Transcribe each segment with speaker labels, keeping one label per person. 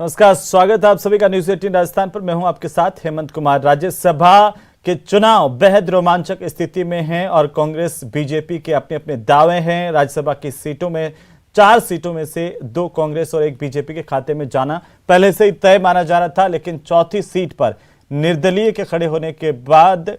Speaker 1: नमस्कार, स्वागत है आप सभी का न्यूज 18 राजस्थान पर। मैं हूं आपके साथ हेमंत कुमार। राज्यसभा के चुनाव बेहद रोमांचक स्थिति में हैं और कांग्रेस बीजेपी के अपने अपने दावे हैं। राज्यसभा की सीटों में 4 सीटों में से 2 कांग्रेस और 1 बीजेपी के खाते में जाना पहले से ही तय माना जा रहा था, लेकिन चौथी सीट पर निर्दलीय के खड़े होने के बाद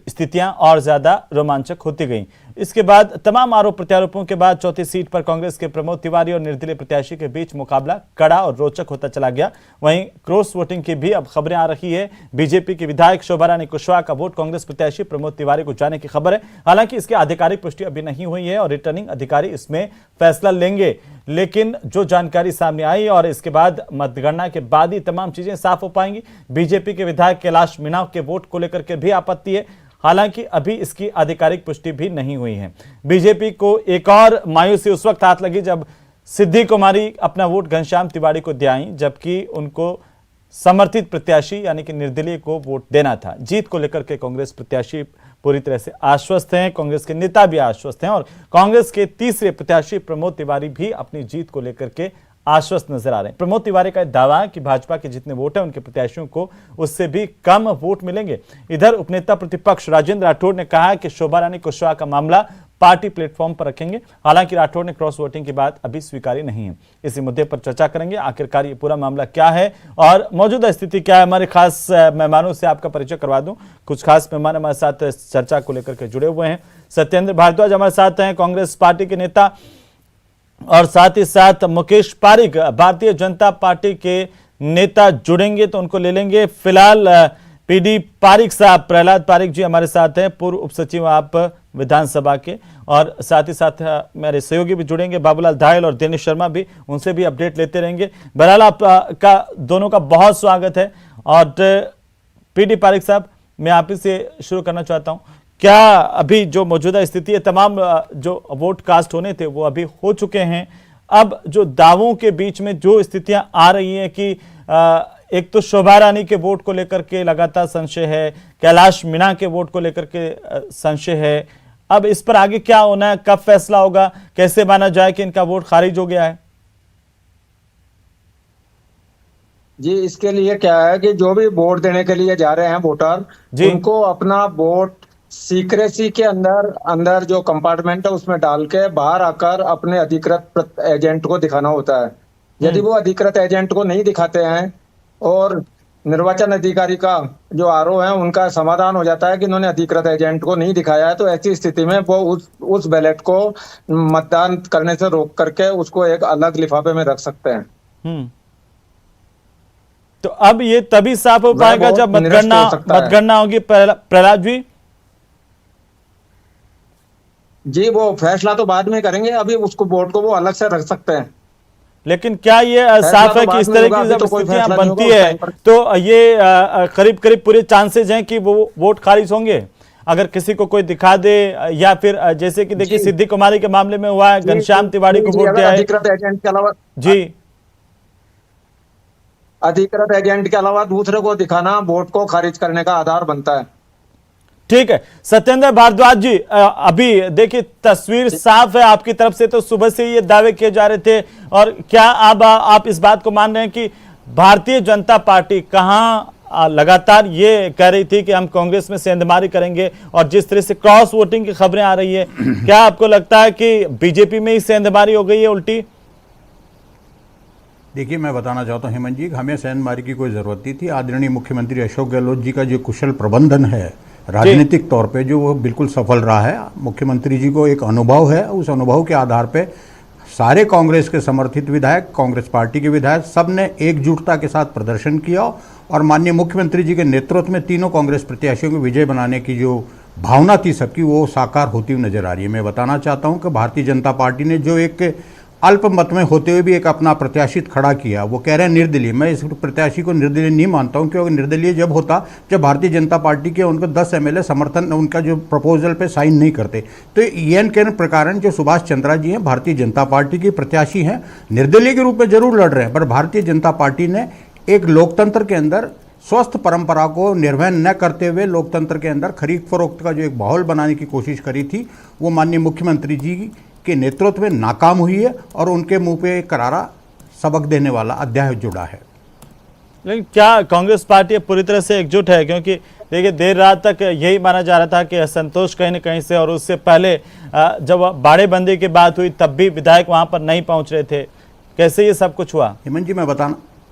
Speaker 1: स्थितियां और ज्यादा रोमांचक होती गईं। इसके बाद तमाम आरोप प्रत्यारोपों के बाद चौथी सीट पर कांग्रेस के प्रमोद तिवारी और निर्दलीय प्रत्याशी के बीच मुकाबला कड़ा और रोचक होता चला गया। वहीं क्रॉस वोटिंग की भी अब खबरें आ रही है। बीजेपी की विधायक शोभा रानी कुशवाहा का वोट कांग्रेस प्रत्याशी प्रमोद तिवारी को जाने की खबर है। हालांकि इसकी आधिकारिक पुष्टि अभी नहीं हुई है और रिटर्निंग अधिकारी इसमें फैसला लेंगे, लेकिन जो जानकारी सामने आई और इसके बाद मतगणना के बाद ही तमाम चीजें साफ हो पाएंगी। बीजेपी के विधायक कैलाश मीणा के वोट को लेकर के भी आपत्ति है, हालांकि अभी इसकी आधिकारिक पुष्टि भी नहीं हुई है। बीजेपी को एक और मायूसी उस वक्त हाथ लगी जब सिद्धि कुमारी अपना वोट घनश्याम तिवारी को दे आई, जबकि उनको समर्थित प्रत्याशी यानी कि निर्दलीय को वोट देना था। जीत को लेकर के कांग्रेस प्रत्याशी पूरी तरह से आश्वस्त हैं, कांग्रेस के नेता भी आश्वस्त हैं और कांग्रेस के तीसरे प्रत्याशी प्रमोद तिवारी भी अपनी जीत को लेकर के आश्वस्त नजर आ रहे हैं। प्रमोद तिवारी का दावा है कि भाजपा के जितने वोट हैं उनके प्रत्याशियों को उससे भी कम वोट मिलेंगे। इधर उपनेता प्रतिपक्ष राजेंद्र राठौड़ ने कहा है कि शोभा रानी कुशवाहा का मामला पार्टी प्लेटफॉर्म पर रखेंगे। हालांकि राठौड़ ने क्रॉस वोटिंग की बात अभी स्वीकारी नहीं है। इसी मुद्दे पर चर्चा करेंगे, आखिरकार ये पूरा मामला क्या है और मौजूदा स्थिति क्या है। हमारे खास मेहमानों से आपका परिचय करवा दूं। कुछ खास मेहमान हमारे साथ चर्चा को लेकर के जुड़े हुए हैं। सत्येंद्र भारद्वाज हमारे साथ हैं, कांग्रेस पार्टी के नेता, और साथ ही साथ मुकेश पारिक भारतीय जनता पार्टी के नेता जुड़ेंगे तो उनको ले लेंगे। फिलहाल पीडी पारिक साहब, प्रहलाद पारिक जी हमारे साथ हैं, पूर्व उप सचिव आप विधानसभा के, और साथ ही साथ मेरे सहयोगी भी जुड़ेंगे, बाबूलाल धायल और दिनेश शर्मा भी, उनसे भी अपडेट लेते रहेंगे। बहरहाल आपका दोनों का बहुत स्वागत है। और पीडी पारिक साहब, मैं आप ही से शुरू करना चाहता हूं, क्या अभी जो मौजूदा स्थिति है, तमाम जो वोट कास्ट होने थे वो अभी हो चुके हैं, अब जो दावों के बीच में जो स्थितियां आ रही हैं कि एक तो शोभा रानी के वोट को लेकर के लगातार संशय है, कैलाश मीणा के वोट को लेकर के संशय है, अब इस पर आगे क्या होना है, कब फैसला होगा, कैसे माना जाए कि इनका वोट खारिज हो गया है?
Speaker 2: जी, इसके लिए क्या है कि जो भी वोट देने के लिए जा रहे हैं वोटर, उनको अपना वोट सीक्रेसी के अंदर जो कंपार्टमेंट है उसमें डाल के बाहर आकर अपने अधिकृत एजेंट को दिखाना होता है। यदि वो अधिकृत एजेंट को नहीं दिखाते हैं और निर्वाचन अधिकारी का जो आरओ है उनका समाधान हो जाता है कि इन्होंने अधिकृत एजेंट को नहीं दिखाया है, तो ऐसी स्थिति में वो उस बैलेट को मतदान करने से रोक करके उसको एक अलग लिफाफे में रख सकते हैं।
Speaker 1: तो अब ये तभी साफ हो पाएगा जब मतगणना होगी। प्रहलाद
Speaker 2: जी, वो फैसला तो बाद में करेंगे, अभी उसको वोट को वो अलग से रख सकते हैं।
Speaker 1: लेकिन क्या ये साफ है कि इस तरह की जब स्थितियां बनती है तो ये करीब करीब पूरे चांसेस हैं कि वो वोट खारिज होंगे अगर किसी को कोई दिखा दे, या फिर जैसे कि देखिए सिद्धि कुमारी के मामले में हुआ है, घनश्याम तिवारी को वोट दिया है।
Speaker 2: अधिकृत एजेंट के अलावा अधिकृत एजेंट के अलावा दूसरे को दिखाना वोट को खारिज करने का आधार बनता है।
Speaker 1: ठीक है सत्येंद्र भारद्वाज जी, अभी देखिए तस्वीर साफ है आपकी तरफ से, तो सुबह से ये दावे किए जा रहे थे, और क्या आप इस बात को मान रहे हैं कि भारतीय जनता पार्टी कहां लगातार ये कह रही थी कि हम कांग्रेस में सेंधमारी करेंगे, और जिस तरह से क्रॉस वोटिंग की खबरें आ रही है, क्या आपको लगता है कि बीजेपी में ही सेंधमारी हो गई है उल्टी?
Speaker 3: देखिए, मैं बताना चाहता हूं हेमंत जी, हमें सेंधमारी की कोई जरूरत नहीं थी। आदरणीय मुख्यमंत्री अशोक गहलोत जी का जो कुशल प्रबंधन है राजनीतिक तौर पे, जो वो बिल्कुल सफल रहा है। मुख्यमंत्री जी को एक अनुभव है, उस अनुभव के आधार पे सारे कांग्रेस के समर्थित विधायक, कांग्रेस पार्टी के विधायक, सब ने एकजुटता के साथ प्रदर्शन किया और माननीय मुख्यमंत्री जी के नेतृत्व में तीनों कांग्रेस प्रत्याशियों को विजय बनाने की जो भावना थी सबकी, वो साकार होती हुई नजर आ रही है। मैं बताना चाहता हूँ कि भारतीय जनता पार्टी ने जो एक अल्पमत में होते हुए भी एक अपना प्रत्याशित खड़ा किया, वो कह रहे हैं निर्दलीय। मैं इस प्रत्याशी को निर्दलीय नहीं मानता हूं, क्योंकि निर्दलीय जब होता जब भारतीय जनता पार्टी के उनको 10 एमएलए समर्थन उनका जो प्रपोजल पे साइन नहीं करते। तो एन के प्रकार जो सुभाष चंद्रा जी हैं भारतीय जनता पार्टी के प्रत्याशी हैं, निर्दलीय के रूप में जरूर लड़ रहे हैं, पर भारतीय जनता पार्टी ने एक लोकतंत्र के अंदर स्वस्थ परंपरा को निर्वहन न करते हुए लोकतंत्र के अंदर खरीद फरोख्त का जो एक माहौल बनाने की कोशिश करी थी, वो माननीय मुख्यमंत्री जी के नेतृत्व में नाकाम हुई है और उनके मुंह पे करारा सबक देने वाला अध्याय जुड़ा है।
Speaker 1: लेकिन क्या कांग्रेस पार्टी पूरी तरह से एकजुट है? क्योंकि देखिए देर रात तक यही माना जा रहा था कि असंतोष कहीं न कहीं से, और उससे पहले जब बाड़ेबंदी की बात हुई तब भी विधायक वहां पर नहीं पहुंच रहे थे। कैसे ये सब कुछ हुआ?
Speaker 3: हेमंत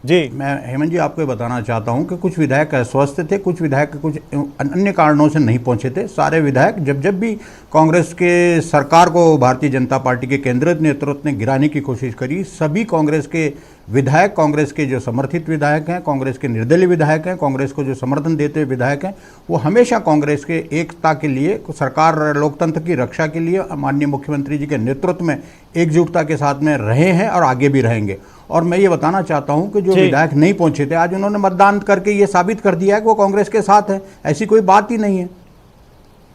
Speaker 3: जी मैं हेमंत जी आपको बताना चाहता हूं कि कुछ विधायक अस्वस्थ थे, कुछ विधायक कुछ अन्य कारणों से नहीं पहुंचे थे। सारे विधायक जब भी कांग्रेस के सरकार को भारतीय जनता पार्टी के केंद्रीय नेतृत्व ने गिराने की कोशिश करी, सभी कांग्रेस के विधायक, कांग्रेस के जो समर्थित विधायक हैं, कांग्रेस के निर्दलीय विधायक हैं, कांग्रेस को जो समर्थन देते हुए विधायक हैं, वो हमेशा कांग्रेस के एकता के लिए, सरकार लोकतंत्र की रक्षा के लिए माननीय मुख्यमंत्री जी के नेतृत्व में एकजुटता के साथ में रहे हैं और आगे भी रहेंगे। और मैं ये बताना चाहता हूं कि जो विधायक नहीं पहुंचे थे, आज उन्होंने मतदान करके ये साबित कर दिया है कि वो कांग्रेस के साथ है। ऐसी कोई बात ही नहीं है।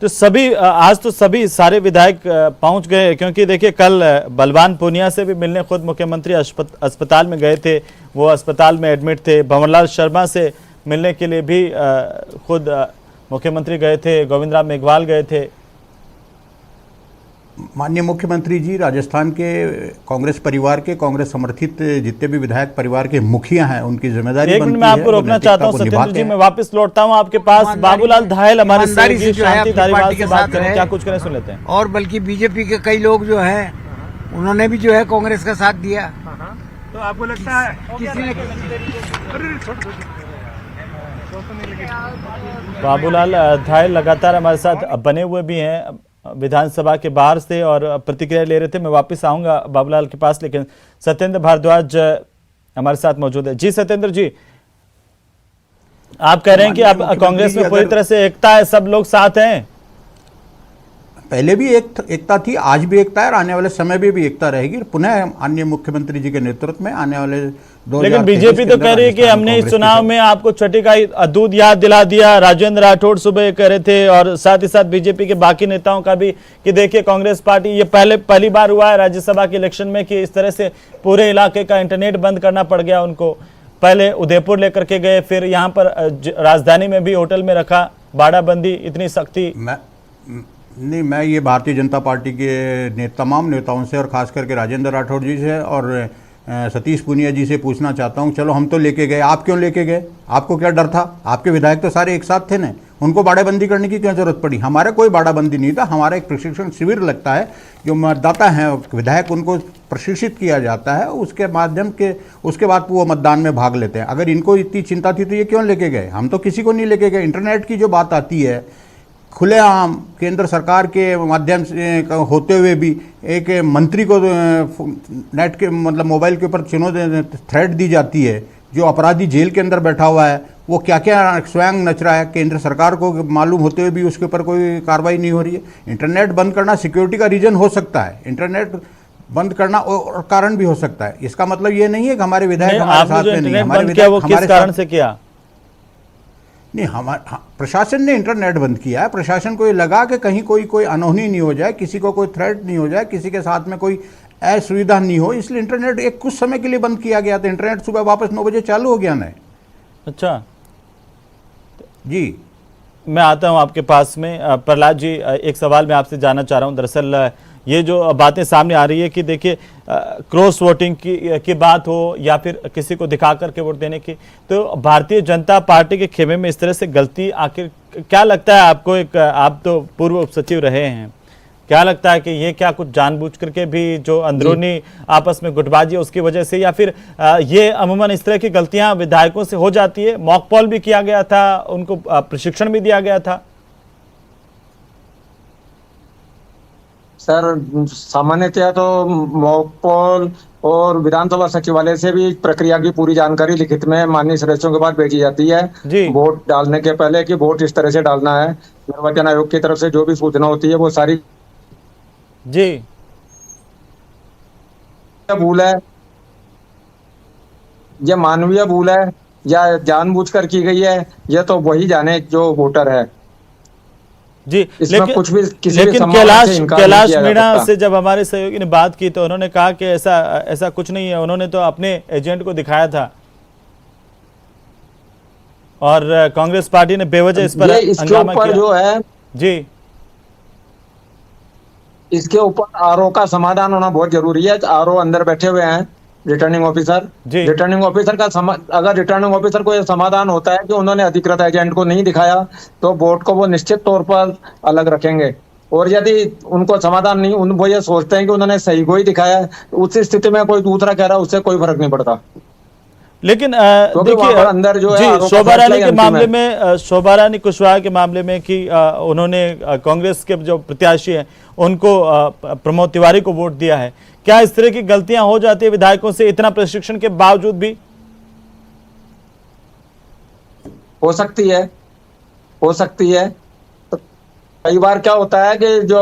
Speaker 1: तो सभी आज तो सभी सारे विधायक पहुंच गए, क्योंकि देखिए कल बलवान पूनिया से भी मिलने खुद मुख्यमंत्री अस्पताल में गए थे, वो अस्पताल में एडमिट थे। भंवरलाल शर्मा से मिलने के लिए भी खुद मुख्यमंत्री गए थे, गोविंद राम मेघवाल गए थे।
Speaker 3: माननीय मुख्यमंत्री जी राजस्थान के कांग्रेस परिवार के, कांग्रेस समर्थित जितने भी विधायक परिवार के मुखिया हैं, उनकी जिम्मेदारी
Speaker 1: एक मिनट मैं आपको रोकना चाहता हूं सत्येंद्र जी, मैं वापस लौटता हूं आपके पास। बाबूलाल धायल हमारे सहयोगी शांति धारीवाल से बात करें, क्या कुछ करें सुन लेते हैं।
Speaker 4: और बल्कि बीजेपी के कई लोग जो हैं उन्होंने भी जो है कांग्रेस का साथ दिया।
Speaker 5: तो आपको लगता है
Speaker 4: किसी ने
Speaker 1: बाबूलाल धायल लगातार हमारे साथ बने हुए भी हैं विधानसभा के बाहर से और प्रतिक्रिया ले रहे थे। मैं वापस आऊंगा बाबूलाल के पास, लेकिन सत्येंद्र भारद्वाज हमारे साथ मौजूद है। जी सत्येंद्र जी, आप कह रहे हैं कि अब कांग्रेस में पूरी तरह से एकता है, सब लोग साथ हैं।
Speaker 3: पहले भी एकता थी, आज भी एकता है और आने वाले समय में भी एकता रहेगी। पुनः माननीय मुख्यमंत्री जी के नेतृत्व में आने वाले
Speaker 1: लेकिन बीजेपी तो कह रही है कि हमने इस चुनाव में आपको छठी का दूध याद दिला दिया। राजेंद्र राठौड़ सुबह कह रहे थे, और साथ ही साथ बीजेपी के बाकी नेताओं का भी, कि देखिए कांग्रेस पार्टी ये पहली बार हुआ है राज्यसभा के इलेक्शन में कि इस तरह से पूरे इलाके का इंटरनेट बंद करना पड़ गया उनको। पहले उदयपुर लेकर के गए, फिर यहाँ पर राजधानी में भी होटल में रखा, बाड़ाबंदी, इतनी सख्ती।
Speaker 3: मैं ये भारतीय जनता पार्टी के तमाम नेताओं से और खास करके राजेंद्र राठौड़ जी से और सतीश पूनिया जी से पूछना चाहता हूँ, चलो हम तो लेके गए, आप क्यों लेके गए? आपको क्या डर था? आपके विधायक तो सारे एक साथ थे ना, उनको बाड़ाबंदी करने की क्यों जरूरत पड़ी? हमारा कोई बाड़ाबंदी नहीं था, हमारा एक प्रशिक्षण शिविर लगता है, जो मतदाता हैं विधायक उनको प्रशिक्षित किया जाता है, उसके माध्यम के उसके बाद वो मतदान में भाग लेते हैं। अगर इनको इतनी चिंता थी तो ये क्यों लेके गए? हम तो किसी को नहीं लेके गए। इंटरनेट की जो बात आती है, खुलेआम केंद्र सरकार के माध्यम से होते हुए भी एक मंत्री को नेट के मतलब मोबाइल के ऊपर थ्रेट दी जाती है, जो अपराधी जेल के अंदर बैठा हुआ है, वो क्या क्या स्वयं नच रहा है, केंद्र सरकार को मालूम होते हुए भी उसके ऊपर कोई कार्रवाई नहीं हो रही है। इंटरनेट बंद करना सिक्योरिटी का रीजन हो सकता है, इंटरनेट बंद करना और कारण भी हो सकता है। इसका मतलब ये नहीं है कि हमारे विधायक हमारे साथ में नहीं है। हमारे विधायक
Speaker 1: किस कारण से किया?
Speaker 3: नहीं, प्रशासन ने इंटरनेट बंद किया है। प्रशासन को ये लगा कि कहीं कोई अनहोनी नहीं हो जाए, किसी को कोई थ्रेट नहीं हो जाए, किसी के साथ में कोई असुविधा नहीं हो, इसलिए इंटरनेट एक कुछ समय के लिए बंद किया गया था। इंटरनेट सुबह वापस 9 बजे चालू हो गया ना।
Speaker 1: अच्छा
Speaker 3: जी,
Speaker 1: मैं आता हूं आपके पास में। प्रहलाद जी, एक सवाल मैं आपसे जानना चाह रहा हूं। दरअसल ये जो बातें सामने आ रही है कि देखिए क्रॉस वोटिंग की बात हो या फिर किसी को दिखा करके वोट देने की, तो भारतीय जनता पार्टी के खेमे में इस तरह से गलती आखिर क्या लगता है आपको? आप तो पूर्व उप सचिव रहे हैं, क्या लगता है कि ये क्या कुछ जानबूझ करके भी जो अंदरूनी आपस में गुटबाजी है उसकी वजह से, या फिर ये अमूमन इस तरह की गलतियां विधायकों से हो जाती है? मॉक पोल भी किया गया था, उनको प्रशिक्षण भी दिया गया था।
Speaker 2: सर सामान्यतया तो मॉक पोल और विधानसभा सचिवालय से भी प्रक्रिया की पूरी जानकारी लिखित में माननीय सदस्यों के पास भेजी जाती है वोट डालने के पहले, कि वोट इस तरह से डालना है। निर्वाचन आयोग की तरफ से जो भी सूचना होती है वो सारी
Speaker 1: जी
Speaker 2: भूल है, ये मानवीय भूल है या जानबूझकर की गई है, यह तो वही जाने जो वोटर है
Speaker 1: जी।
Speaker 2: लेकिन कुछ भी
Speaker 1: लेकिन कैलाश मीणा से जब हमारे सहयोगी ने बात की तो उन्होंने कहा कि ऐसा कुछ नहीं है। उन्होंने तो अपने एजेंट को दिखाया था और कांग्रेस पार्टी ने बेवजह इस पर हंगामा किया।
Speaker 2: जो है
Speaker 1: जी,
Speaker 2: इसके ऊपर आरओ का समाधान होना बहुत जरूरी है। आरओ अंदर बैठे हुए हैं, रिटर्निंग ऑफिसर।
Speaker 1: जी।
Speaker 2: रिटर्निंग ऑफिसर का अगर रिटर्निंग ऑफिसर को यह समाधान होता है कि उन्होंने अधिकृत एजेंट को नहीं दिखाया, तो बोर्ड को वो निश्चित तौर पर अलग रखेंगे। और यदि उनको समाधान नहीं, वो ये सोचते हैं कि उन्होंने सही को ही दिखाया है, तो उस स्थिति में कोई दूसरा कह रहा है, उससे कोई फर्क नहीं पड़ता।
Speaker 1: लेकिन
Speaker 2: क्योंकि वहाँ पर अंदर जो है आरोप का
Speaker 1: शोभा
Speaker 2: फैसला
Speaker 1: रानी
Speaker 2: ही
Speaker 1: के
Speaker 2: अंतिम
Speaker 1: मामले
Speaker 2: है।
Speaker 1: में, शोभा रानी कुशवाहा के मामले में कि उन्होंने कांग्रेस के जो प्रत्याशी हैं उनको प्रमोद तिवारी को वोट दिया है, क्या इस तरह की गलतियां हो जाती है विधायकों से इतना प्रशिक्षण के बावजूद भी?
Speaker 2: हो सकती है, हो सकती है। तो कई बार क्या होता है कि जो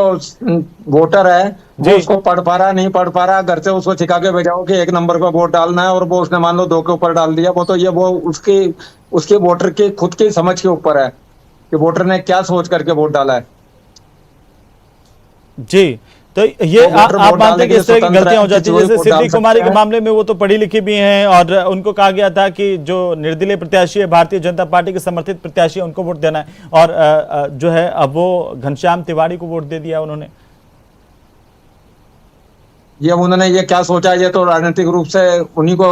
Speaker 2: वोटर है
Speaker 1: जी।
Speaker 2: वो उसको पढ़ पा रहा, नहीं पढ़ पा रहा, घर से उसको सिखा के भेजाओ कि 1 नंबर पे वोट डालना है, और वो उसने मान लो 2 के ऊपर डाल दिया। वो उसकी वोटर की खुद की समझ के ऊपर है कि वोटर ने क्या सोच करके वोट डाला है।
Speaker 1: जी, तो ये
Speaker 2: वो वोटर
Speaker 1: आप
Speaker 2: वोट
Speaker 1: मानते हैं
Speaker 2: डालने
Speaker 1: कि
Speaker 2: के
Speaker 1: इस तरह की
Speaker 2: स्वतंत्र
Speaker 1: गलतियां हो
Speaker 2: है,
Speaker 1: जाती है?
Speaker 2: किसी को
Speaker 1: जैसे
Speaker 2: वोट डाल
Speaker 1: सिद्धि कुमारी
Speaker 2: सकते
Speaker 1: के
Speaker 2: हैं।
Speaker 1: मामले में वो तो पढ़ी लिखी भी हैं और उनको कहा गया था कि जो निर्दलीय प्रत्याशी है, भारतीय जनता पार्टी के समर्थित प्रत्याशी है, उनको वोट देना है, और जो है अब वो घनश्याम तिवारी को वोट दे दिया उन्होंने।
Speaker 2: ये उन्होंने ये क्या सोचा, ये तो राजनीतिक रूप से उन्हीं को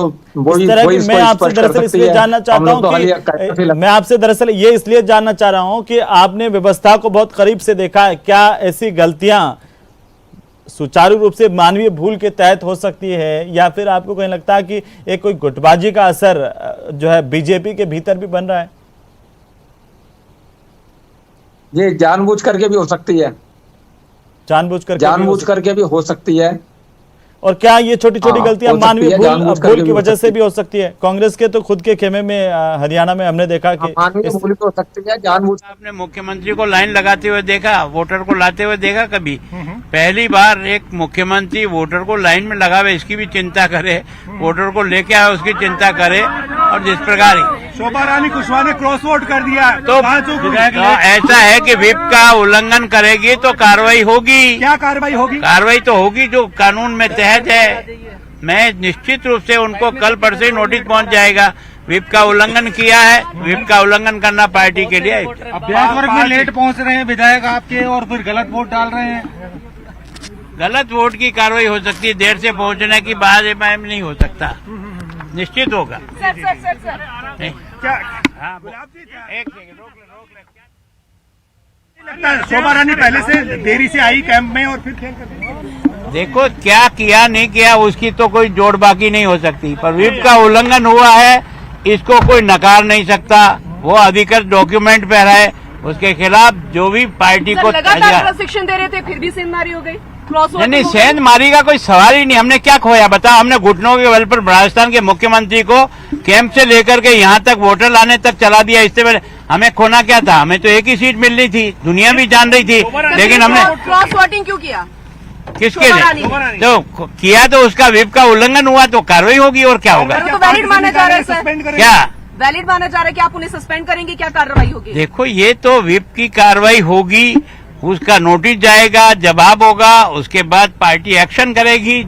Speaker 1: इस तरह की मैं आपसे
Speaker 2: स्पष्ट कर
Speaker 1: दरअसल
Speaker 2: सकती
Speaker 1: इसलिए
Speaker 2: है।
Speaker 1: जानना
Speaker 2: हम
Speaker 1: चाहता
Speaker 2: लोग तो
Speaker 1: हूं
Speaker 2: खाली
Speaker 1: कि मैं आपसे दरअसल ये इसलिए जानना चाह रहा हूं कि आपने व्यवस्था को बहुत करीब से देखा है, क्या ऐसी गलतियां सुचारू रूप से मानवीय भूल के तहत हो सकती है, या फिर आपको कहीं लगता है कि एक कोई गुटबाजी का असर जो है बीजेपी के भीतर भी बन रहा है?
Speaker 2: ये जानबूझ करके भी हो सकती है, जानबूझ करके भी हो सकती है।
Speaker 1: और क्या ये छोटी छोटी
Speaker 2: हाँ,
Speaker 1: गलतियां
Speaker 2: हो सकती
Speaker 1: मानवीय
Speaker 2: है, जानबूझ करके
Speaker 1: भूल
Speaker 2: भी
Speaker 1: की
Speaker 2: हो
Speaker 1: वजह से
Speaker 2: सकती
Speaker 1: भी हो सकती है? कांग्रेस के तो खुद के खेमे में हरियाणा में हमने देखा कि
Speaker 2: मानवीय भूल भी हो सकती है, जानबूझ।
Speaker 6: आपने मुख्यमंत्री को लाइन लगाते हुए देखा, वोटर को लाते हुए देखा कभी? पहली बार एक मुख्यमंत्री वोटर को लाइन में लगावे, इसकी भी चिंता करे, वोटर को लेके आए उसकी चिंता करे, और जिस प्रकार
Speaker 5: शोभा रानी कुशवाहा ने क्रॉस वोट कर दिया है,
Speaker 6: तो
Speaker 5: कहाँ चूक हुई?
Speaker 6: ऐसा है कि व्हिप का उल्लंघन करेगी तो कार्रवाई होगी।
Speaker 5: क्या कार्रवाई होगी?
Speaker 6: कार्रवाई तो होगी जो कानून में तहत है। मैं निश्चित रूप से उनको कल परसों ही नोटिस पहुंच जाएगा। व्हिप का उल्लंघन किया है, व्हिप का उल्लंघन करना पार्टी के लिए।
Speaker 5: अभ्यास वर्ग में लेट पहुंच रहे हैं विधायक आपके, और फिर गलत वोट डाल रहे हैं।
Speaker 6: गलत वोट की कार्रवाई हो सकती है, देर से पहुंचने की बात नहीं हो सकता, निश्चित होगा।
Speaker 5: क्या
Speaker 6: हाँ, एक सेकंड रोक ले।
Speaker 5: लगता है शोभा रानी पहले से देरी से आई कैंप में और फिर खेल कर दी?
Speaker 6: देखो क्या किया नहीं किया उसकी तो कोई जोड़ बाकी नहीं हो सकती, पर व्हिप का उल्लंघन हुआ है, इसको कोई नकार नहीं सकता। वो अधिकृत डॉक्यूमेंट पे है, उसके खिलाफ जो भी पार्टी को
Speaker 7: लगातार प्रशिक्षण दे रहे थे, फिर भी सेंधमारी हो गई।
Speaker 6: नहीं, सेंधमारी का कोई सवाल ही नहीं। हमने क्या खोया बताओ? हमने घुटनों के बल पर राजस्थान के मुख्यमंत्री को कैंप से लेकर के यहाँ तक वोटर लाने तक चला दिया। इससे पहले हमें खोना क्या था? हमें तो एक ही सीट मिलनी थी, दुनिया भी जान रही थी, लेकिन हमने
Speaker 7: क्रॉस वोटिंग क्यों किया?
Speaker 6: किसके लिए तो किया? तो उसका व्हिप का उल्लंघन हुआ तो कार्रवाई होगी, और क्या होगा?
Speaker 7: तो वैलिड माना जा रहा है सर,
Speaker 6: क्या
Speaker 7: वैलिड माना जा रहा है कि आप उन्हें सस्पेंड करेंगे? क्या कार्रवाई होगी?
Speaker 6: देखो, ये तो व्हिप की कार्रवाई होगी, उसका नोटिस जाएगा, जवाब होगा, उसके बाद पार्टी एक्शन करेगी,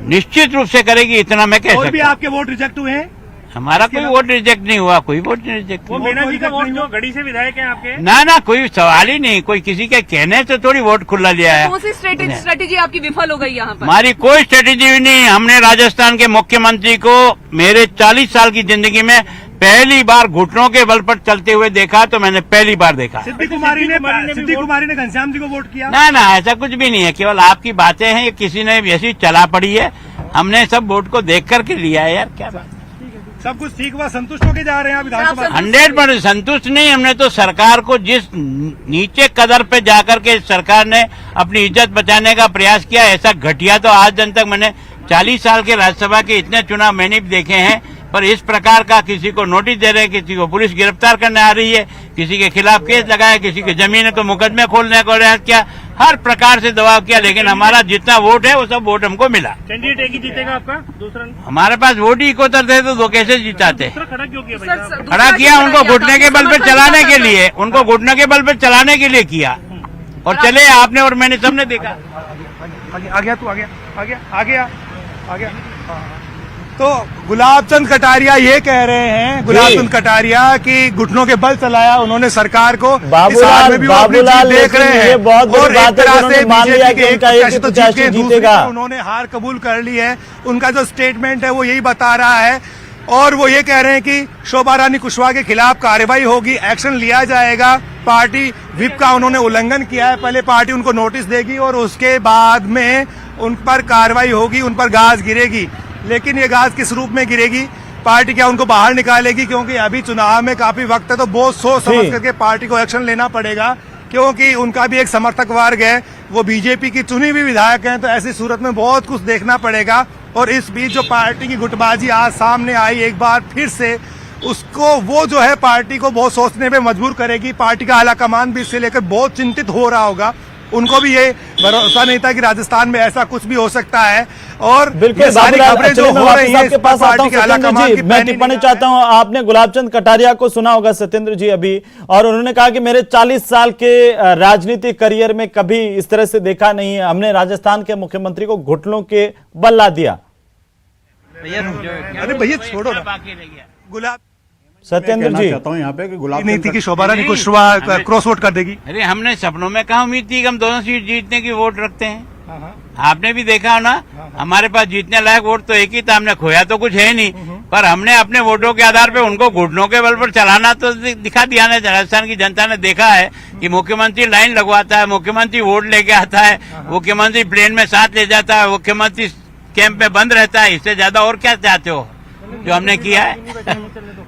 Speaker 6: निश्चित रूप से करेगी, इतना मैं कह
Speaker 5: और भी
Speaker 6: सकता हूं।
Speaker 5: आपके वोट रिजेक्ट हुए हैं?
Speaker 6: हमारा कोई वोट रिजेक्ट नहीं हुआ, कोई वोट नहीं रिजेक्ट हुआ।
Speaker 5: मीना जी का वोट जो गढ़ी से विधायक हैं आपके?
Speaker 6: ना, कोई सवाल ही नहीं। कोई किसी के कहने से थोड़ी वोट खुला लिया है।
Speaker 7: कौन सी स्ट्रेटेजी आपकी विफल हो गई यहाँ पर?
Speaker 6: हमारी कोई स्ट्रेटेजी भी नहीं। हमने राजस्थान के मुख्यमंत्री को मेरे 40 साल की जिंदगी में पहली बार घुटनों के बल पर चलते हुए देखा, तो मैंने पहली बार देखा।
Speaker 5: सिद्धि कुमारी ने घनश्याम जी को वोट किया?
Speaker 6: ना, ऐसा कुछ भी नहीं है, केवल आपकी बातें हैं, ये किसी ने ऐसी चला पड़ी है। हमने सब वोट को देख करके लिया है यार, क्या बात।
Speaker 5: सब कुछ ठीक हुआ, संतुष्ट होके जा रहे हैं आप विधानसभा?
Speaker 6: 100% संतुष्ट नहीं। हमने तो सरकार को जिस नीचे कदर पे जाकर के सरकार ने अपनी इज्जत बचाने का प्रयास किया, ऐसा घटिया तो आज दिन तक मैंने 40 साल के राज्यसभा के इतने चुनाव मैंने भी देखे हैं। पर इस प्रकार का किसी को नोटिस दे रहे हैं, किसी को पुलिस गिरफ्तार करने आ रही है, किसी के खिलाफ केस लगाया, किसी की जमीन है तो मुकदमे खोलने का प्रयास किया, हर प्रकार से दबाव किया, लेकिन हमारा जितना वोट है वो सब वोट हमको मिला।
Speaker 5: कैंडिडेट एक ही जीतेगा आपका? दूसरा
Speaker 6: हमारे पास वोट ही 71 थे तो दो कैसे जिताते?
Speaker 5: खड़ा क्यों किया?
Speaker 6: खड़ा किया उनको घुटने के बल पर चलाने के लिए, उनको घुटने के बल पर चलाने के लिए किया, और चले आपने और मैंने सबने देखा।
Speaker 5: आ गया तू, आ गया। तो तो गुलाब चंद कटारिया ये कह रहे हैं, गुलाब चंद कटारिया की घुटनों के बल चलाया उन्होंने सरकार को, इस हार में भी वो अपनी जीत देख रहे हैं।
Speaker 1: ये बहुत बड़ी
Speaker 5: और
Speaker 1: बात
Speaker 5: एक तरह से
Speaker 1: मान लिया
Speaker 5: बीजेपी
Speaker 1: कि
Speaker 5: के
Speaker 1: उनका
Speaker 5: एक
Speaker 1: एक
Speaker 5: प्रत्याशी तो जीत
Speaker 1: प्रत्याशी
Speaker 5: के दूसरे
Speaker 1: जीतेगा।
Speaker 5: पे उन्होंने हार कबूल कर ली है। उनका जो स्टेटमेंट है वो यही बता रहा है और वो ये कह रहे हैं कि शोभा रानी कुशवाहा के खिलाफ कार्रवाई होगी, एक्शन लिया जाएगा। पार्टी व्हिप का उन्होंने उल्लंघन किया है, पहले पार्टी उनको नोटिस देगी और उसके बाद में उन पर कार्रवाई होगी, उन पर गाज गिरेगी। लेकिन ये गाज किस रूप में गिरेगी, पार्टी क्या उनको बाहर निकालेगी? क्योंकि अभी चुनाव में काफी वक्त है, तो बहुत सोच समझ करके पार्टी को एक्शन लेना पड़ेगा, क्योंकि उनका भी एक समर्थक वर्ग है, वो बीजेपी की चुनी हुई विधायक हैं। तो ऐसी सूरत में बहुत कुछ देखना पड़ेगा। और इस बीच जो पार्टी की गुटबाजी आज सामने आई एक बार फिर से, उसको वो जो है पार्टी को बहुत सोचने पे मजबूर करेगी। पार्टी का आला कमान भी इससे लेकर बहुत चिंतित हो रहा होगा। उनको भी ये भरोसा नहीं था कि राजस्थान में ऐसा कुछ भी हो सकता है। और
Speaker 1: बिल्कुल,
Speaker 5: ये सारी खबरें जो हो रही हैं,
Speaker 1: आपके पास आता हूं सत्येंद्र जी, मैं टिप्पणी चाहता हूं। आपने गुलाबचंद कटारिया को सुना होगा सत्येंद्र जी अभी, और उन्होंने कहा कि मेरे 40 साल के राजनीतिक करियर में कभी इस तरह से देखा नहीं है, हमने राजस्थान के मुख्यमंत्री को घुटनों के बल ला दिया।
Speaker 5: अरे भैया छोड़ो ना, गुलाब
Speaker 1: सत्येंद्र जी
Speaker 3: चाहता हूँ यहाँ पे कि गुलाब
Speaker 5: नहीं थी कि शोभा रानी कुशवाहा क्रॉस वोट कर देगी।
Speaker 6: अरे हमने सपनों में कहा उम्मीद थी कि हम दोनों सीट जीतने की वोट रखते हैं। आपने भी देखा हो ना, हमारे पास जीतने लायक वोट तो एक ही था, हमने खोया तो कुछ है नहीं, पर हमने अपने वोटों के आधार पे उनको घुटनों के बल पर चलाना तो दिखा दिया ना। राजस्थान की जनता ने देखा है कि मुख्यमंत्री लाइन लगवाता है, मुख्यमंत्री वोट लेके आता है, मुख्यमंत्री प्लेन में साथ ले जाता है, मुख्यमंत्री कैंप में बंद रहता है। इससे ज्यादा और क्या चाहते हो जो हमने किया है?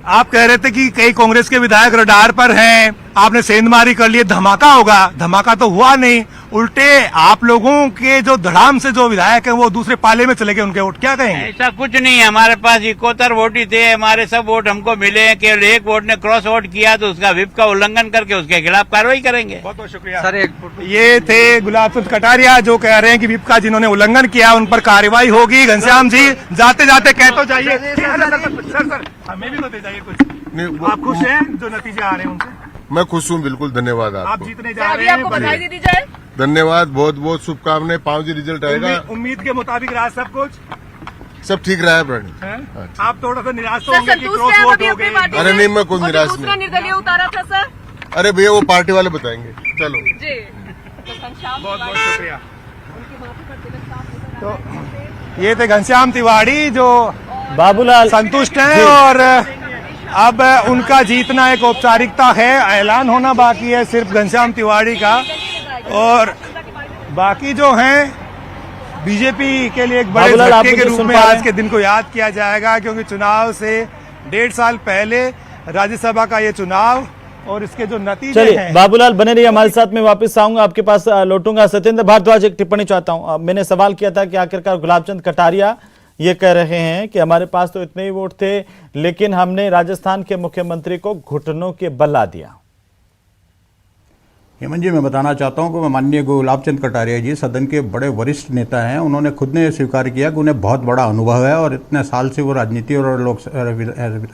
Speaker 5: आप कह रहे थे कि कई कांग्रेस के विधायक रडार पर हैं, आपने सेंधमारी कर लिए, धमाका होगा। धमाका तो हुआ नहीं, उल्टे आप लोगों के जो धड़ाम से जो विधायक हैं वो दूसरे पाले में चले गए, उनके वोट क्या कहेंगे?
Speaker 6: ऐसा कुछ नहीं है, हमारे पास 71 वोट ही थे, हमारे सब वोट हमको मिले। केवल एक वोट ने क्रॉस वोट किया तो उसका व्हिप का उल्लंघन करके उसके खिलाफ कार्रवाई करेंगे।
Speaker 5: बहुत बहुत शुक्रिया सर। ये थे गुलाब चंद कटारिया जो कह रहे हैं कि व्हिप का जिन्होंने उल्लंघन किया उन पर कार्रवाई होगी। घनश्याम जी जाते जाते कह तो जाइए सर, हमें भी तो दे जाइए कुछ। आप खुश हैं जो नतीजे आ रहे हैं उनसे?
Speaker 8: मैं खुश हूँ, बिल्कुल। धन्यवाद
Speaker 5: आप
Speaker 8: आपको।
Speaker 5: जीतने जा
Speaker 7: अभी
Speaker 5: रहे हैं,
Speaker 7: आपको बधाई दे दी जाए।
Speaker 8: धन्यवाद, बहुत बहुत शुभकामनाएं। 5 जी रिजल्ट आएगा,
Speaker 5: उम्मीद के मुताबिक रहा सब कुछ,
Speaker 8: सब ठीक रहा है प्राणी।
Speaker 5: हैं? आप थोड़ा सा निराश तो
Speaker 7: सर
Speaker 5: होंगे कि
Speaker 7: संतुष्ट
Speaker 5: क्रॉस
Speaker 7: हैं
Speaker 5: वोट
Speaker 7: अभी
Speaker 5: हो
Speaker 7: अपनी
Speaker 5: गए।
Speaker 7: पार्टी
Speaker 8: अरे
Speaker 7: से?
Speaker 8: नहीं, मैं कोई
Speaker 7: और जो
Speaker 8: निराश
Speaker 7: दूसरा
Speaker 8: नहीं।
Speaker 7: निर्दलीय उतारा था सर
Speaker 8: अरे भैया वो पार्टी वाले बताएंगे, चलो।
Speaker 7: जी, तो घनश्याम
Speaker 5: बहुत बहुत
Speaker 7: तिवारी,
Speaker 5: शुक्रिया।
Speaker 7: उनकी माफी पर तिलक साहब नजर
Speaker 5: तो ये थे घनश्याम तिवारी जो
Speaker 1: बाबूलाल
Speaker 5: संतुष्ट हैं और अब उनका जीतना एक औपचारिकता है, ऐलान होना बाकी है सिर्फ घनश्याम तिवारी का। और बाकी जो हैं बीजेपी के लिए एक बड़े
Speaker 1: बाबूलाल, आप
Speaker 5: झटके के
Speaker 1: मुझे
Speaker 5: रूप
Speaker 1: सुन
Speaker 5: में
Speaker 1: पा रहे
Speaker 5: आज
Speaker 1: हैं?
Speaker 5: के दिन को याद किया जाएगा, क्योंकि चुनाव से 1.5 साल पहले राज्यसभा का ये चुनाव और इसके जो नतीजे
Speaker 1: चलिए
Speaker 5: हैं।
Speaker 1: बाबूलाल बने रहिए हमारे साथ, मैं वापस आऊंगा आपके पास, लौटूंगा। सत्येंद्र भारद्वाज, एक टिप्पणी चाहता हूं। मैंने सवाल किया था कि आखिरकार गुलाबचंद कटारिया ये कह रहे हैं कि हमारे पास तो इतने ही वोट थे, लेकिन हमने राजस्थान के मुख्यमंत्री को घुटनों के बल ला दिया।
Speaker 3: हेमंत जी, मैं बताना चाहता हूं कि माननीय गुलाबचंद कटारिया जी सदन के बड़े वरिष्ठ नेता हैं। उन्होंने खुद ने स्वीकार किया कि उन्हें बहुत बड़ा अनुभव है और इतने साल से वो राजनीति और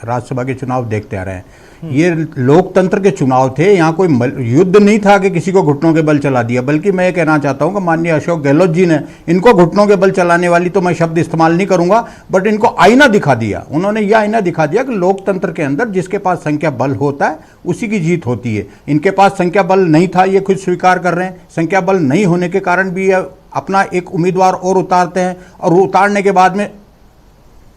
Speaker 3: राज्यसभा के चुनाव देखते आ रहे हैं। ये लोकतंत्र के चुनाव थे, यहाँ कोई युद्ध नहीं था कि किसी को घुटनों के बल चला दिया। बल्कि मैं ये कहना चाहता हूँ कि माननीय अशोक गहलोत जी ने इनको घुटनों के बल चलाने वाली तो मैं शब्द इस्तेमाल नहीं करूंगा, बट इनको आईना दिखा दिया। उन्होंने यह आईना दिखा दिया कि लोकतंत्र के अंदर जिसके पास संख्या बल होता है उसी की जीत होती है। इनके पास संख्या बल नहीं था, ये खुद स्वीकार कर रहे हैं। संख्या बल नहीं होने के कारण भी ये अपना एक उम्मीदवार और उतारते हैं, और उतारने के बाद में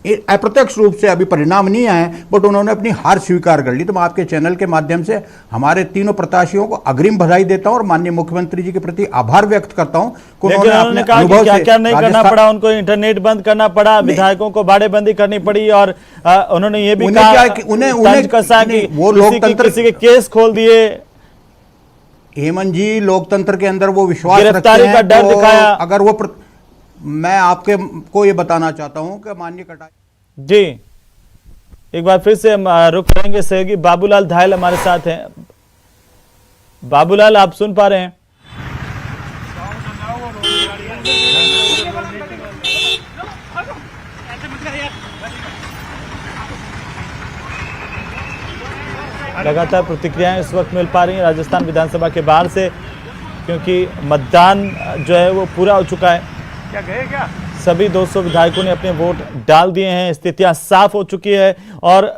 Speaker 3: अप्रत्यक्ष रूप से अभी परिणाम नहीं आए, बट उन्होंने अपनी हार स्वीकार कर ली। तो मैं आपके चैनल के माध्यम से हमारे तीनों प्रत्याशियों को अग्रिम बधाई देता हूं और माननीय मुख्यमंत्री जी के प्रति आभार व्यक्त करता हूं कि उन्होंने अपने
Speaker 1: कहा कि
Speaker 3: अनुभव
Speaker 1: क्या
Speaker 3: से
Speaker 1: क्या नहीं करना पड़ा, उनको इंटरनेट बंद करना पड़ा, विधायकों को बाड़ेबंदी करनी पड़ी, और उन्होंने ये भी कहा कि
Speaker 3: वो लोकतंत्र
Speaker 1: किसी के केस खोल दिए।
Speaker 3: हेमंत जी, लोकतंत्र के अंदर वो विश्वास
Speaker 1: गिरफ्तारी का डर दिखाया।
Speaker 3: अगर वो मैं आपके को ये बताना चाहता हूं कि माननीय कटारिया
Speaker 1: जी, एक बार फिर से हम रुक करेंगे। सहयोगी बाबूलाल धायल हमारे साथ हैं। बाबूलाल, आप सुन पा रहे हैं? लगातार प्रतिक्रियाएं इस वक्त मिल पा रही हैं राजस्थान विधानसभा के बाहर से, क्योंकि मतदान जो है वो पूरा हो चुका है।
Speaker 5: क्या गए क्या?
Speaker 1: सभी 200 विधायकों ने अपने वोट डाल दिए हैं। स्थितियां साफ हो चुकी है और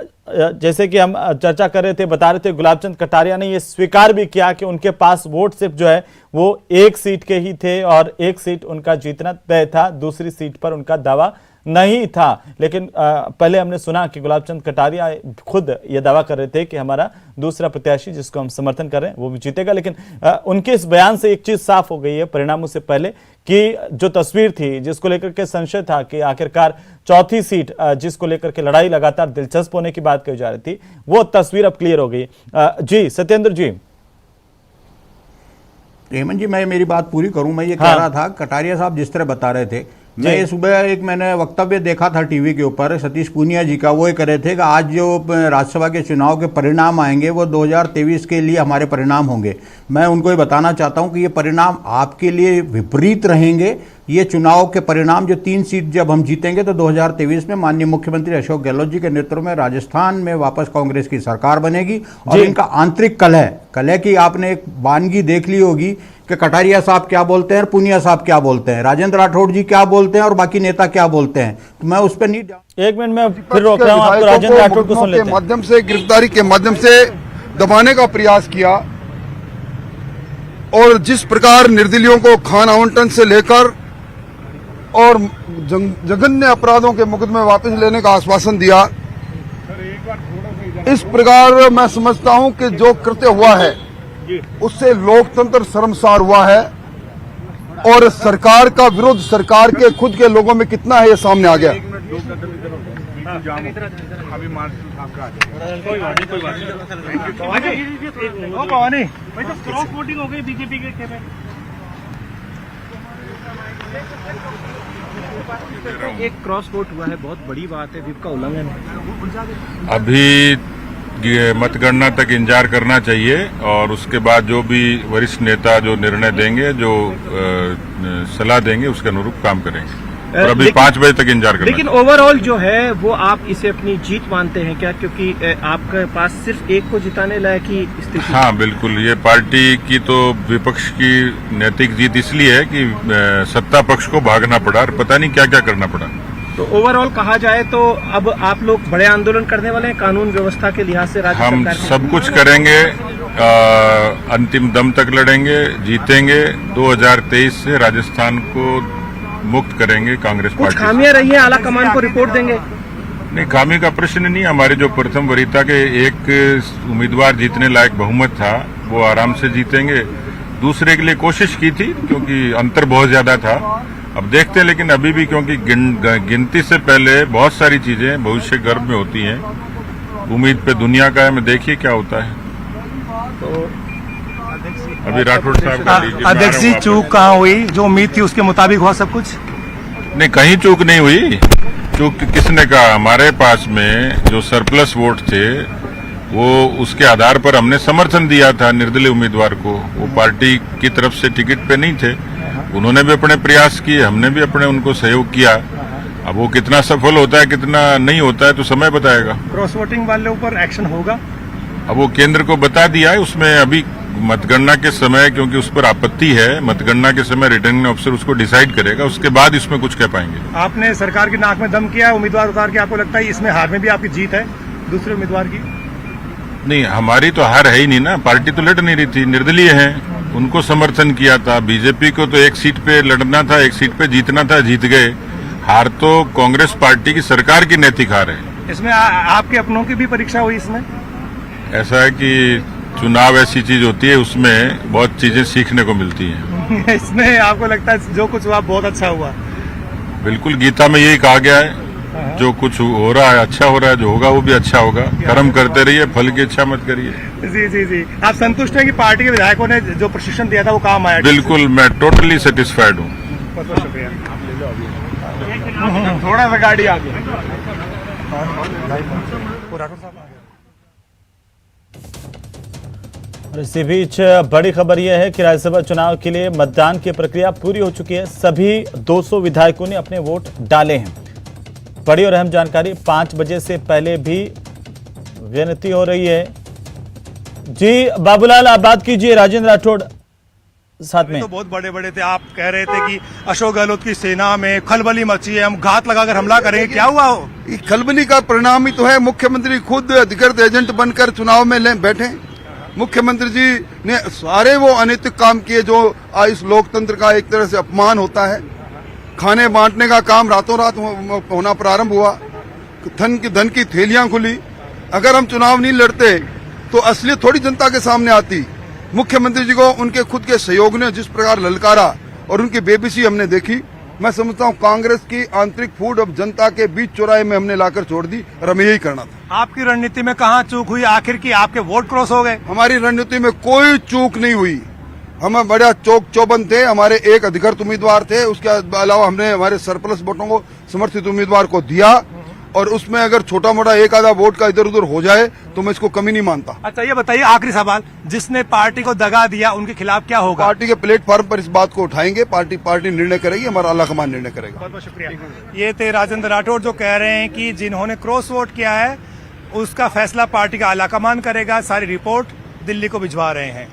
Speaker 1: जैसे कि हम चर्चा कर रहे थे, बता रहे थे, गुलाबचंद कटारिया ने यह स्वीकार भी किया कि उनके पास वोट सिर्फ जो है वो एक सीट के ही थे और एक सीट उनका जीतना तय था, दूसरी सीट पर उनका दावा नहीं था। लेकिन पहले हमने सुना कि गुलाबचंद कटारिया खुद ये दावा कर रहे थे कि हमारा दूसरा प्रत्याशी जिसको हम समर्थन कर रहे हैं वो भी जीतेगा। लेकिन उनके इस बयान से एक चीज साफ हो गई है परिणामों से पहले कि जो तस्वीर थी जिसको लेकर के संशय था कि आखिरकार चौथी सीट जिसको लेकर के लड़ाई लगातार दिलचस्प होने की बात कही जा रही थी, वो तस्वीर अब क्लियर हो गई। जी सत्येंद्र जी।
Speaker 3: हेमंत जी, मैं मेरी बात पूरी करूं। मैं ये कह रहा था, कटारिया साहब जिस तरह बता रहे थे, मैं ये सुबह मैंने वक्तव्य देखा था टीवी के ऊपर सतीश पूनिया जी का। वो ये कह रहे थे कि आज जो राज्यसभा के चुनाव के परिणाम आएंगे वो 2023 के लिए हमारे परिणाम होंगे। मैं उनको ये बताना चाहता हूं कि ये परिणाम आपके लिए विपरीत रहेंगे। ये चुनाव के परिणाम, जो 3 सीट जब हम जीतेंगे तो 2023 में माननीय मुख्यमंत्री अशोक गहलोत जी के नेतृत्व में राजस्थान में वापस कांग्रेस की सरकार बनेगी। और इनका आंतरिक कलह की आपने एक वानगी देख ली होगी कि कटारिया साहब क्या बोलते हैं, पूनिया साहब क्या बोलते हैं, राजेंद्र राठौड़ जी क्या बोलते हैं और बाकी नेता क्या बोलते हैं। तो मैं उस पर नहीं,
Speaker 1: एक मिनट में फिर रोक रहा हूं आपको। राजेंद्र राठौड़ को सुन लेते हैं।
Speaker 9: माध्यम से, गिरफ्तारी के माध्यम से दबाने का प्रयास किया और जिस प्रकार निर्दलियों को खान आवंटन से लेकर और जघन्य अपराधों के मुकदमे वापस लेने का आश्वासन दिया, इस प्रकार मैं समझता हूं कि जो कृत्य हुआ है उससे लोकतंत्र शर्मसार हुआ है और सरकार का विरोध सरकार के खुद के लोगों में कितना है ये सामने आ गया।
Speaker 10: एक क्रॉस वोट हुआ है, बहुत बड़ी बात है, व्हिप का उल्लंघन है।
Speaker 11: अभी मतगणना तक इंतजार करना चाहिए और उसके बाद जो भी वरिष्ठ नेता जो निर्णय देंगे, जो सलाह देंगे, उसके अनुरूप काम करेंगे। और अभी 5 बजे तक इंतजार करना।
Speaker 10: लेकिन ओवरऑल जो है वो आप इसे अपनी जीत मानते हैं क्या? क्योंकि आपके पास सिर्फ एक को जिताने लायक ही स्थिति।
Speaker 11: हाँ बिल्कुल, ये पार्टी की तो विपक्ष की नैतिक जीत इसलिए है कि सत्ता पक्ष को भागना पड़ा और पता नहीं क्या क्या करना पड़ा।
Speaker 10: तो ओवरऑल कहा जाए तो अब आप लोग बड़े आंदोलन करने वाले हैं कानून व्यवस्था के लिहाज से? राज्य
Speaker 11: हम सब कुछ करेंगे, अंतिम दम तक लड़ेंगे, जीतेंगे। 2023 से राजस्थान को मुक्त करेंगे कांग्रेस पार्टी।
Speaker 10: कुछ खामियां रही है, आला कमान को रिपोर्ट देंगे?
Speaker 11: नहीं, खामी का प्रश्न नहीं। हमारे जो प्रथम वरीयता के एक उम्मीदवार जीतने लायक बहुमत था वो आराम से जीतेंगे। दूसरे के लिए कोशिश की थी क्योंकि अंतर बहुत ज्यादा था। अब देखते हैं, लेकिन अभी भी क्योंकि गिनती से पहले बहुत सारी चीजें भविष्य गर्भ में होती हैं। उम्मीद पे दुनिया का है, मैं देखिए क्या होता है।
Speaker 10: तो
Speaker 11: अभी राठौड़ साहब का
Speaker 5: अध्यक्ष जी, चूक कहाँ हुई? जो उम्मीद थी उसके मुताबिक हुआ सब कुछ?
Speaker 11: नहीं, कहीं चूक नहीं हुई। चूक किसने कहा? हमारे पास में जो सरप्लस वोट थे वो उसके आधार पर हमने समर्थन दिया था निर्दलीय उम्मीदवार को। वो पार्टी की तरफ से टिकट पे नहीं थे, उन्होंने भी अपने प्रयास किए, हमने भी अपने उनको सहयोग किया। अब वो कितना सफल होता है कितना नहीं होता है तो समय बताएगा।
Speaker 5: क्रॉस वोटिंग वाले ऊपर एक्शन होगा?
Speaker 11: अब वो केंद्र को बता दिया है, उसमें अभी मतगणना के समय, क्योंकि उस पर आपत्ति है, मतगणना के समय रिटर्निंग अफसर उसको डिसाइड करेगा, उसके बाद इसमें कुछ कह पाएंगे।
Speaker 5: आपने सरकार की नाक में दम किया, उम्मीदवार उतार के, आपको लगता है इसमें हार में भी आपकी जीत है दूसरे उम्मीदवार की?
Speaker 11: नहीं, हमारी तो हार है ही नहीं ना, पार्टी तो लड़ नहीं रही थी, निर्दलीय है, उनको समर्थन किया था। बीजेपी को तो एक सीट पे लड़ना था, एक सीट पे जीतना था, जीत गए। हार तो कांग्रेस पार्टी की सरकार की नैतिक हार है।
Speaker 5: इसमें आपके अपनों की भी परीक्षा हुई इसमें?
Speaker 11: ऐसा है कि चुनाव ऐसी चीज होती है, उसमें बहुत चीजें सीखने को मिलती हैं।
Speaker 5: इसमें आपको लगता है जो कुछ हुआ बहुत अच्छा हुआ?
Speaker 11: बिल्कुल, गीता में यही कहा गया है, जो कुछ हो रहा है अच्छा हो रहा है, जो होगा वो भी अच्छा होगा। कर्म करते रहिए, फल की इच्छा मत करिए।
Speaker 5: जी जी जी। आप संतुष्ट हैं कि पार्टी के विधायकों ने जो प्रशिक्षण दिया था वो काम आया?
Speaker 11: बिल्कुल, मैं टोटली सेटिस्फाइड हूँ।
Speaker 5: बहुत बहुत शुक्रिया। थोड़ा सा गाड़ी आ गया।
Speaker 1: और इसी बीच बड़ी खबर यह है कि राज्यसभा चुनाव के लिए मतदान की प्रक्रिया पूरी हो चुकी है। सभी 200 विधायकों ने अपने वोट डाले हैं। बड़ी और अहम जानकारी, 5 बजे से पहले भी गिनती हो रही है। जी बाबूलाल, आप बात कीजिए। राजेंद्र राठौड़ साथ में
Speaker 5: तो बहुत बड़े बड़े थे, आप कह रहे थे कि अशोक गहलोत की सेना में खलबली मची है, हम घात लगाकर हमला करेंगे, क्या हुआ हो?
Speaker 9: ये खलबली का परिणाम ही तो है। मुख्यमंत्री खुद अधिकृत एजेंट बनकर चुनाव में बैठे। मुख्यमंत्री जी ने सारे वो अनैतिक काम किए जो इस लोकतंत्र का एक तरह से अपमान होता है। खाने बांटने का काम रातों रात होना प्रारंभ हुआ, धन की थैलियां खुली। अगर हम चुनाव नहीं लड़ते तो असलियत थोड़ी जनता के सामने आती। मुख्यमंत्री जी को उनके खुद के सहयोग ने जिस प्रकार ललकारा और उनकी बेबसी हमने देखी, मैं समझता हूं कांग्रेस की आंतरिक फूट अब जनता के बीच चौराहे में हमने लाकर छोड़ दी और हमें यही करना था।
Speaker 5: आपकी रणनीति में कहाँ चूक हुई आखिर की? आपके वोट क्रॉस हो गए?
Speaker 9: हमारी रणनीति में कोई चूक नहीं हुई। हम बड़ा चौक चौबंद थे। हमारे एक अधिकृत उम्मीदवार थे, उसके अलावा हमने हमारे सरप्लस वोटों को समर्थित उम्मीदवार को दिया और उसमें अगर छोटा मोटा एक आधा वोट का इधर उधर हो जाए तो मैं इसको कमी नहीं मानता।
Speaker 5: अच्छा ये बताइए, आखिरी सवाल, जिसने पार्टी को दगा दिया उनके खिलाफ क्या होगा?
Speaker 9: पार्टी के प्लेटफॉर्म पर इस बात को उठाएंगे। पार्टी निर्णय करेगी, हमारा आलाकमान निर्णय करेगा।
Speaker 5: बहुत बहुत शुक्रिया। ये थे राजेंद्र राठौड़ जो कह रहे हैं कि जिन्होंने क्रॉस वोट किया है उसका फैसला पार्टी का आलाकमान करेगा। सारी रिपोर्ट दिल्ली को भिजवा रहे हैं।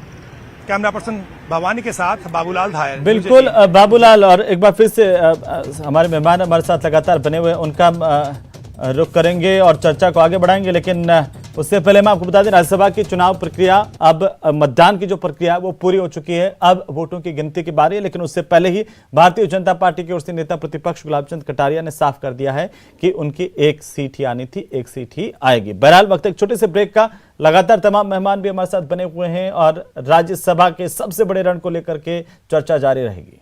Speaker 5: कैमरा पर्सन भवानी के साथ बाबूलाल धायर।
Speaker 1: बिल्कुल बाबूलाल, और एक बार फिर से हमारे मेहमान हमारे साथ लगातार बने हुए, उनका रुख करेंगे और चर्चा को आगे बढ़ाएंगे, लेकिन उससे पहले मैं आपको बता दें राज्यसभा की चुनाव प्रक्रिया, अब मतदान की जो प्रक्रिया वो पूरी हो चुकी है। अब वोटों की गिनती की बारी है, लेकिन उससे पहले ही भारतीय जनता पार्टी की ओर से नेता प्रतिपक्ष गुलाब चंद कटारिया ने साफ कर दिया है कि उनकी एक सीट ही आनी थी, एक सीट ही आएगी। बहरहाल वक्त एक छोटे से ब्रेक का, लगातार तमाम मेहमान भी हमारे साथ बने हुए हैं और राज्यसभा के सबसे बड़े रण को लेकर के चर्चा जारी रहेगी।